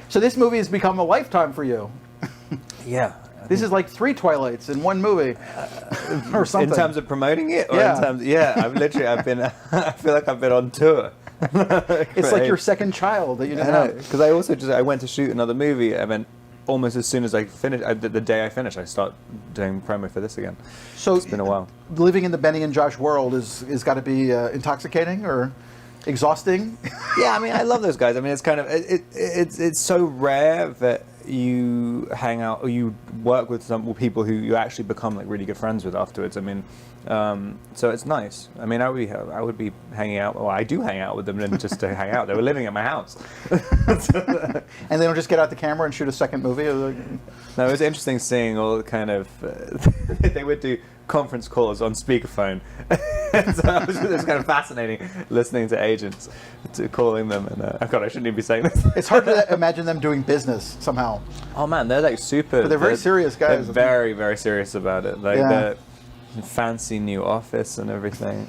So this movie has become a lifetime for you. Yeah. This is like 3 Twilights in one movie, or something. In terms of promoting it, or Yeah. in terms, I've been. I feel like I've been on tour. It's like your second child that you didn't have. Because I went to shoot another movie, and then almost as soon as I finished, the day I finished, I start doing promo for this again. So it's been a while. Living in the Benny and Josh world is got to be intoxicating or exhausting. Yeah, I mean, I love those guys. I mean, it's kind of it's so rare that you hang out or you work with some people who you actually become like really good friends with afterwards. I mean, so it's nice. I mean, I would be hanging out. Well, I do hang out with them and just to hang out. They were living at my house. And they don't just get out the camera and shoot a second movie? No, it was interesting seeing all the kind of they would do conference calls on speakerphone. So it was kind of fascinating listening to agents calling them. And oh God, I shouldn't even be saying this. It's hard to imagine them doing business somehow. Oh man, they're like super. But they're very serious guys. They're very, very serious about it. Like the fancy new office and everything.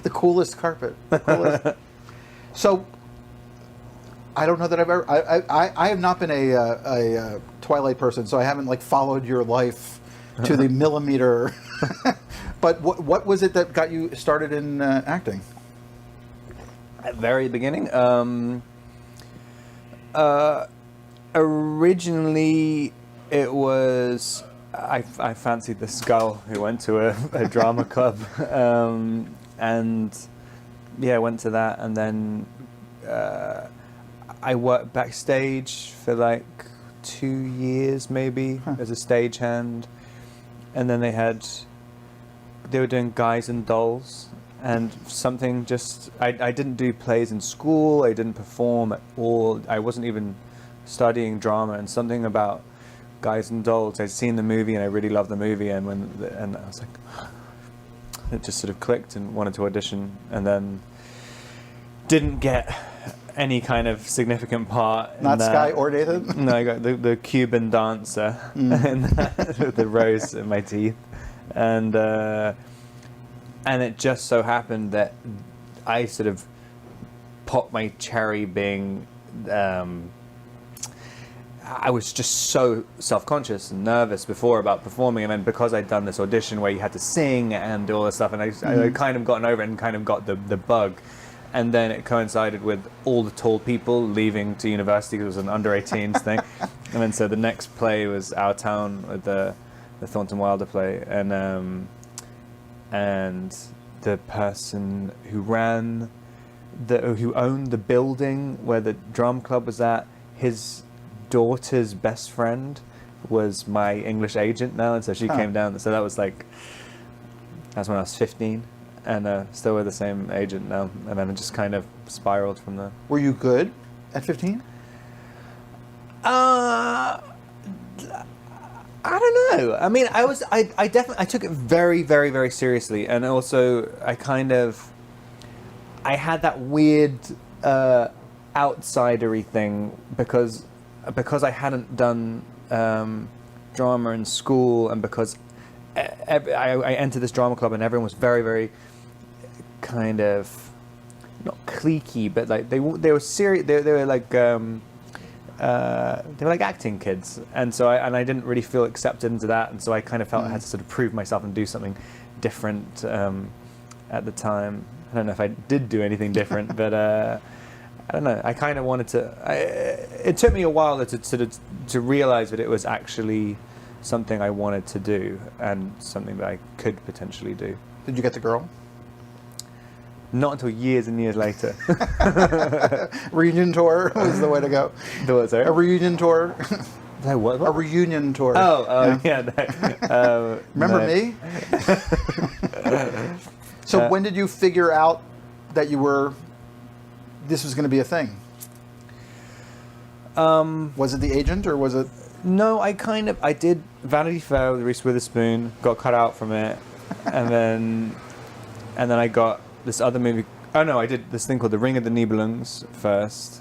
The coolest carpet. The coolest. So, I don't know that I've ever. I have not been a Twilight person, so I haven't like followed your life to the millimeter. But what was it that got you started in acting? At the very beginning, originally it was I fancied this girl who went to a drama club, and yeah, I went to that, and then I worked backstage for like 2 years maybe as a stagehand, and then they were doing Guys and Dolls, and something just I didn't do plays in school, I didn't perform at all, I wasn't even studying drama, and something about Guys and Dolls, I'd seen the movie and I really loved the movie, and and I was like, it just sort of clicked and wanted to audition, and then didn't get any kind of significant part. Not Sky or Nathan? No, I got the Cuban dancer with the rose in my teeth, and it just so happened that I sort of popped my cherry being. I was just so self-conscious and nervous before about performing, and then because I'd done this audition where you had to sing and do all this stuff, and I kind of gotten over it and kind of got the bug. And then it coincided with all the tall people leaving to university because it was an under-18s thing. And then so the next play was Our Town with the Thornton Wilder play, and the person who who owned the building where the drum club was at, his daughter's best friend was my English agent now, and so she came down. So that's when I was 15, and still with the same agent now, and then it just kind of spiraled from there. Were you good at 15? I don't know. I mean, I definitely took it very, very, very seriously, and also I had that weird outsidery thing because I hadn't done drama in school, and because I entered this drama club and everyone was very, very kind of not cliquey, but like they were serious. They were like acting kids, and so I didn't really feel accepted into that, and so I kind of felt I had to sort of prove myself and do something different at the time. I don't know if I did do anything different, but I don't know. I kind of wanted to. It took me a while to realize that it was actually something I wanted to do and something that I could potentially do. Did you get the girl? Not until years and years later. Reunion tour was the way to go. A reunion tour. What? A reunion tour. Yeah. Remember me? So when did you figure out that this was going to be a thing? Was it the agent or was it? No, I did Vanity Fair with Reese Witherspoon, got cut out from it, and then I got this other movie. Oh no, I did this thing called The Ring of the Nibelungs first,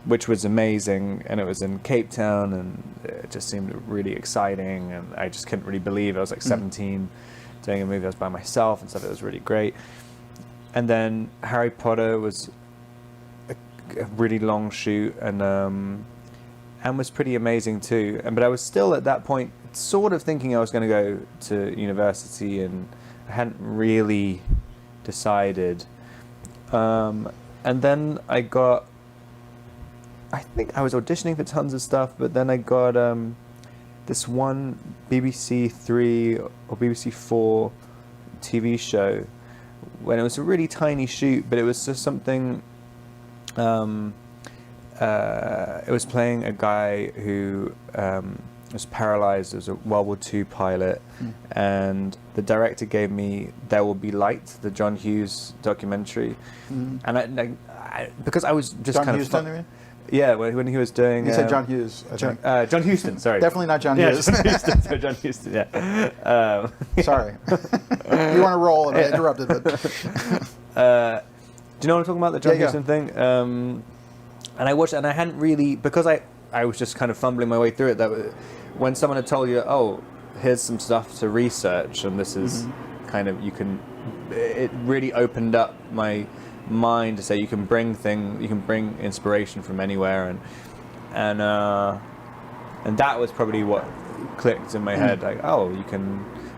which was amazing, and it was in Cape Town, and it just seemed really exciting, and I just couldn't really believe it. I was like 17, doing a movie. I was by myself and stuff. It was really great. And then Harry Potter was a really long shoot, and and was pretty amazing too. But I was still at that point sort of thinking I was going to go to university, and I hadn't really decided. And then I think I was auditioning for tons of stuff, but then I got this one BBC 3 or BBC 4 TV show when it was a really tiny shoot, but it was just something. It was playing a guy who was paralyzed as a World War II pilot, and the director gave me "There Will Be Light," the John Hughes documentary, and I because I was just John kind Huston, of you mean? Yeah, when he was doing. You said John Hughes. I think. John Huston, sorry. Definitely not John Hughes. John Huston. So John Huston, yeah. Sorry. You want to roll and I interrupted, but. Do you know what I'm talking about, the John Huston thing? And I watched it, and I hadn't really, because I was just kind of fumbling my way through it, that when someone had told you, oh, here's some stuff to research, and this is kind of, it really opened up my mind to say you can bring inspiration from anywhere, and that was probably what clicked in my head, like, oh,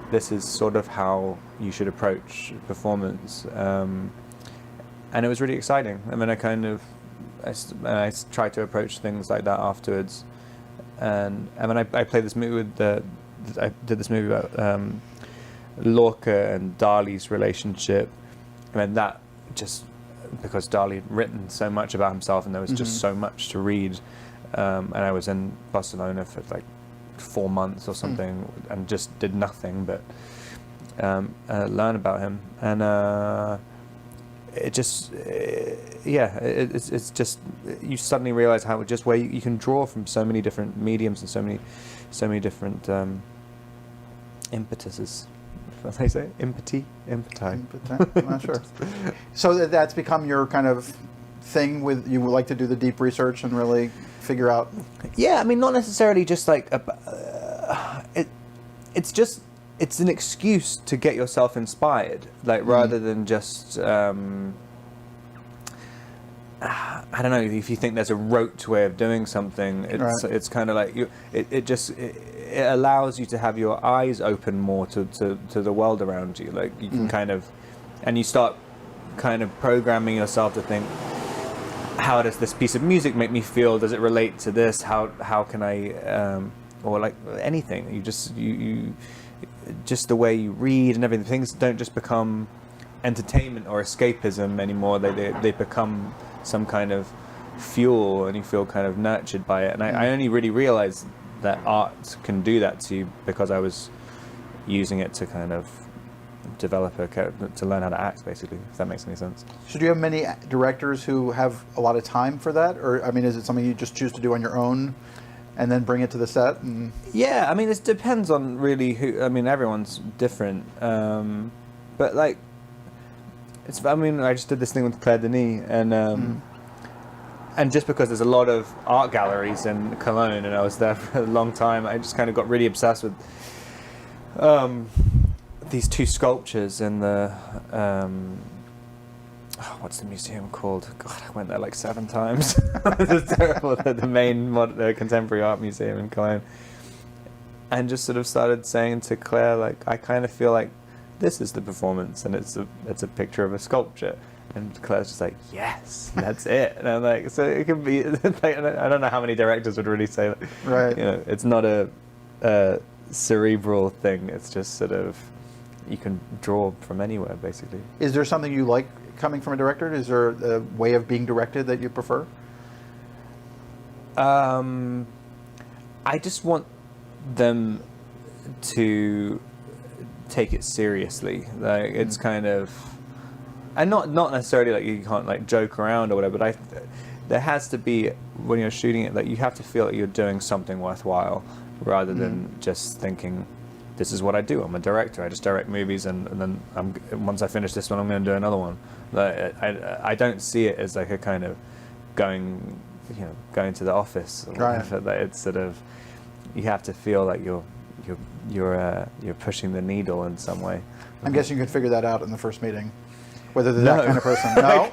this is sort of how you should approach performance, and it was really exciting. I mean, I tried to approach things like that afterwards, and then I played this movie I did this movie about Lorca and Dali's relationship, and that just because Dali had written so much about himself, and there was just so much to read, and I was in Barcelona for like 4 months or something, and just did nothing but learn about him, and it just it's just, you suddenly realize how just where you can draw from so many different mediums and so many different impetuses. What they say? Impeti? I'm not sure. So that's become your kind of thing, with you would like to do the deep research and really figure out. Yeah, I mean, not necessarily just like it's an excuse to get yourself inspired, like rather than just I don't know, if you think there's a rote way of doing something, it's kind of like it allows you to have your eyes open more to the world around you. Like you can kind of, and you start kind of programming yourself to think, how does this piece of music make me feel? Does it relate to this? How can I, or like anything? You just the way you read and everything. Things don't just become entertainment or escapism anymore. They become some kind of fuel, and you feel kind of nurtured by it. And I only really realized that art can do that to you because I was using it to kind of develop to learn how to act, basically, if that makes any sense. So do you have many directors who have a lot of time for that? Or, I mean, is it something you just choose to do on your own and then bring it to the set? Yeah, I mean, it depends on really who, I mean, everyone's different. But like, I mean, I just did this thing with Claire Denis, and just because there's a lot of art galleries in Cologne, and I was there for a long time, I just kind of got really obsessed with these two sculptures in the what's the museum called? God, I went there like 7 times. It's terrible. The main contemporary art museum in Cologne, and just sort of started saying to Claire, like, I kind of feel like this is the performance, and it's a picture of a sculpture. And Claire's just like, yes, that's it. And I'm like, so it can be, like, I don't know how many directors would really say that. Right. You know, it's not a cerebral thing. It's just sort of, you can draw from anywhere, basically. Is there something you like coming from a director? Is there a way of being directed that you prefer? I just want them to take it seriously. Like, it's kind of, and not necessarily like you can't like joke around or whatever, but there has to be, when you're shooting it, that you have to feel like you're doing something worthwhile, rather than just thinking, this is what I do. I'm a director. I just direct movies, and then once I finish this one, I'm going to do another one. Like, I don't see it as like a kind of going to the office. Or whatever. That it's sort of, you have to feel like you're pushing the needle in some way. I'm guessing you could figure that out in the first meeting. Whether they're that kind of person. No?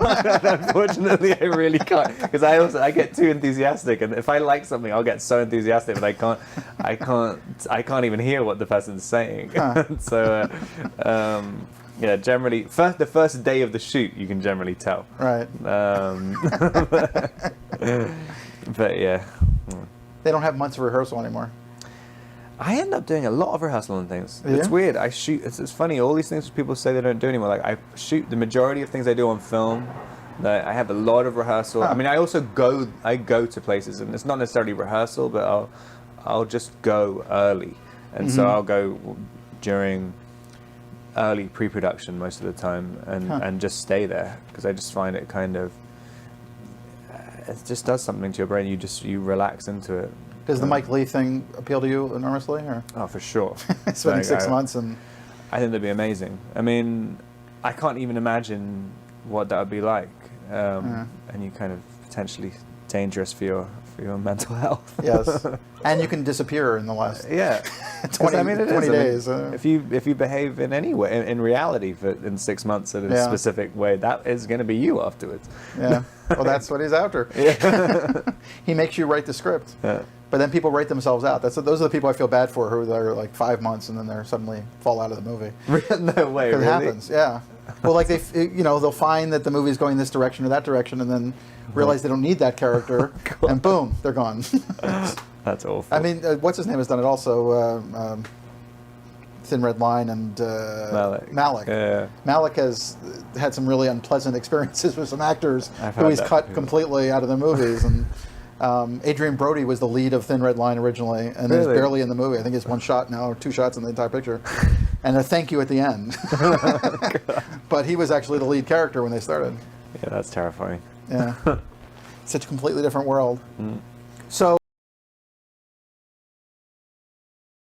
Unfortunately, I really can't, because I get too enthusiastic, and if I like something, I'll get so enthusiastic that I can't even hear what the person's saying. Huh. So, yeah, generally, the first day of the shoot, you can generally tell. Right. But yeah. They don't have months of rehearsal anymore. I end up doing a lot of rehearsal and things. Yeah? It's weird. I shoot. It's funny. All these things people say they don't do anymore. Like I shoot the majority of things I do on film. I have a lot of rehearsal. Huh. I mean, I also go. I go to places, and it's not necessarily rehearsal, but I'll just go early, and so I'll go during early pre-production most of the time, and just stay there because I just find it kind of. It just does something to your brain. You relax into it. Does the Mike Lee thing appeal to you enormously? Or? Oh, for sure. Spending 6 months and... I think that'd be amazing. I mean, I can't even imagine what that would be like. And you kind of potentially dangerous for your mental health. Yes. And you can disappear in the last 20 days. If you behave in any way, in reality, in 6 months in a specific way, that is going to be you afterwards. Yeah. Well, that's what he's after. Yeah. He makes you write the script. Yeah. But then people write themselves out. Those are the people I feel bad for, who are like 5 months and then they're suddenly fall out of the movie. No way, really? It happens, yeah. Well, like they'll find that the movie's going this direction or that direction, and then realize they don't need that character, and boom, they're gone. That's awful. I mean, what's his name has done it also. Thin Red Line and Malik. Yeah. Malik has had some really unpleasant experiences with some actors who he's cut completely out of their movies. And Adrian Brody was the lead of Thin Red Line originally, and he's barely in the movie. I think it's 1 shot now, or 2 shots in the entire picture, and a thank you at the end. But he was actually the lead character when they started. Yeah, that's terrifying. Yeah, such a completely different world. Mm. So.